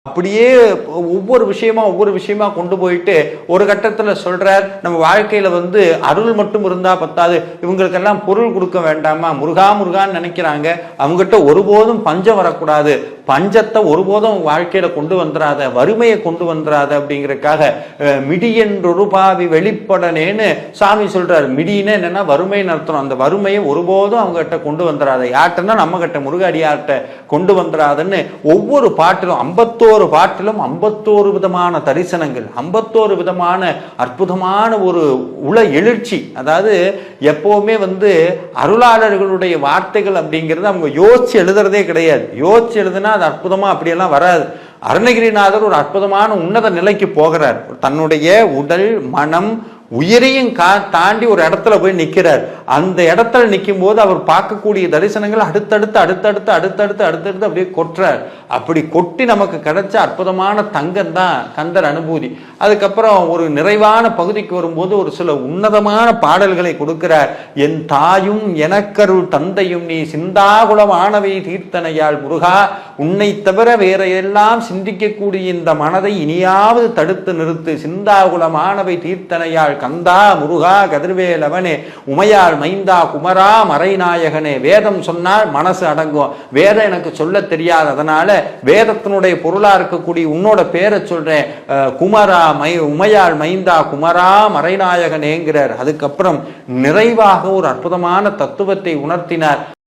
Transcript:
அப்படியே ஒவ்வொரு விஷயமா கொண்டு போயிட்டு ஒரு கட்டத்துல சொல்றார், நம்ம வாழ்க்கையில அருள் மட்டும் இருந்தா பத்தாது, இவங்களுக்கெல்லாம் பொருள் கொடுக்க வேண்டாமா, முருகா முருகான்னு நினைக்கிறாங்க, அவங்ககிட்ட ஒருபோதும் பஞ்சம் வரக்கூடாது, பஞ்சத்தை ஒருபோதும் வாழ்க்கையில கொண்டு வந்துடாத, வறுமையை கொண்டு வந்துடாத அப்படிங்கறக்காக மிடியென்றொரு பாவி வெளிப்படனேன்னு சாமி சொல்றாரு. மிடின்னு என்னன்னா வறுமைன்னு அர்த்தம். அந்த வறுமையை ஒருபோதும் அவங்க கிட்ட கொண்டு வந்துடாத, யார்ட்டன்னா நம்ம கிட்ட முருகடியார்ட்ட கொண்டு வந்துடாதுன்னு ஒவ்வொரு பாட்டிலும் 51 பாட்டிலும் 51 விதமான தரிசனங்கள், 51 விதமான அற்புதமான ஒரு உள எழுச்சி. அதாவது எப்பவுமே அருளாளர்களுடைய வார்த்தைகள் அப்படிங்கிறது அவங்க யோசிச்சு எழுதுறதே கிடையாது. யோசிச்சு எழுதுனா அது அற்புதமா அப்படியெல்லாம் வராது. அருணகிரிநாதர் ஒரு அற்புதமான உன்னத நிலைக்கு போகிறார். தன்னுடைய உடல் மனம் உயிரையும் தாண்டி ஒரு இடத்துல போய் நிற்கிறார். அந்த இடத்துல நிற்கும் போது அவர் பார்க்கக்கூடிய தரிசனங்கள் அடுத்தடுத்து அப்படியே கொட்டுறார். அப்படி கொட்டி நமக்கு கிடைச்ச அற்புதமான தங்கம் தான் கந்தர் அனுபூதி. அதுக்கப்புறம் ஒரு நிறைவான பகுதிக்கு வரும்போது ஒரு சில உன்னதமான பாடல்களை கொடுக்கிறார். என் தாயும் எனக்கருள் தந்தையும் நீ சிந்தாகுலம் ஆனவை தீர்த்தனையால் முருகா, உன்னை தவிர வேற எல்லாம் சிந்திக்கக்கூடிய இந்த மனதை இனியாவது தடுத்து நிறுத்து, சிந்தாகுலம் ஆனவை தீர்த்தனையால் கந்தா முருகா கதிர்வேலவனே, உமையாள் மைந்தா குமரா மறைநாயகனே. வேதம் சொன்னால் மனசு அடங்கும், வேதம் எனக்கு சொல்ல தெரியாது, அதனால வேதத்தினுடைய பொருளா இருக்கக்கூடிய உன்னோட பேரை சொல்றேன், குமரா உமையாள் மைந்தா குமரா மறைநாயகனேங்கிறார். அதுக்கப்புறம் நிறைவாக ஒரு அற்புதமான தத்துவத்தை உணர்த்தினார்.